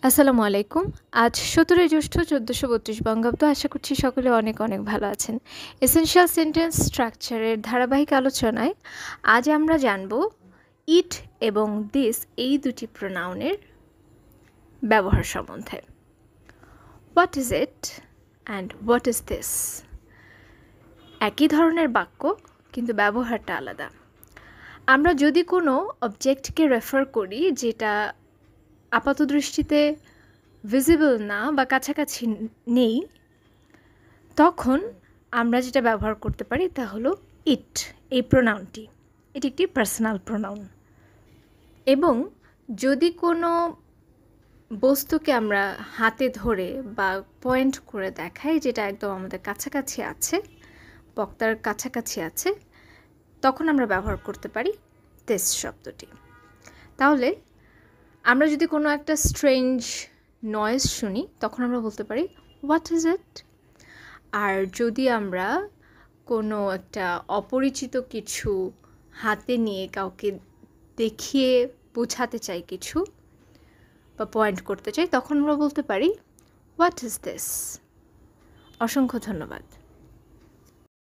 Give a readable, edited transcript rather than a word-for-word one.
আসসালামু আলাইকুম। আজ ১৭ই জ্যৈষ্ঠ ১৪৩২ বঙ্গাব্দ। আশা করছি সকলে অনেক, অনেক ভালো আছেন। এসেনশিয়াল সেন্টেন্স স্ট্রাকচারের ধারাবাহিক আলোচনায় আজ আমরা জানব ইট এবং দিস এই দুটি প্রোনাউনের ব্যবহার সম্বন্ধে। What is it and what is this? একই ধরনের বাক্য কিন্তু ব্যবহারটা আলাদা। আমরা যদি কোনো অবজেক্টকে রেফার করি যেটা আপাতদৃষ্টিতে ভিজিবল না বা কাছাকাছি নেই, তখন আমরা যেটা ব্যবহার করতে পারি তা হলো ইট, এই প্রোনাউনটি। এটি একটি পার্সোনাল প্রোনাউন। এবং যদি কোনো বস্তুকে আমরা হাতে ধরে বা পয়েন্ট করে দেখাই যেটা একদম আমাদের কাছাকাছি আছে, বক্তার কাছাকাছি আছে, তখন আমরা ব্যবহার করতে পারি দিস শব্দটি। তাহলে আমরা যদি কোনো একটা স্ট্রেঞ্জ নয়েজ শুনি তখন আমরা বলতে পারি হোয়াট ইজ ইট। আর যদি আমরা কোনো একটা অপরিচিত কিছু হাতে নিয়ে কাউকে দেখিয়ে বোঝাতে চাই কিছু বা পয়েন্ট করতে চাই, তখন আমরা বলতে পারি হোয়াট ইজ দিস। অসংখ্য ধন্যবাদ।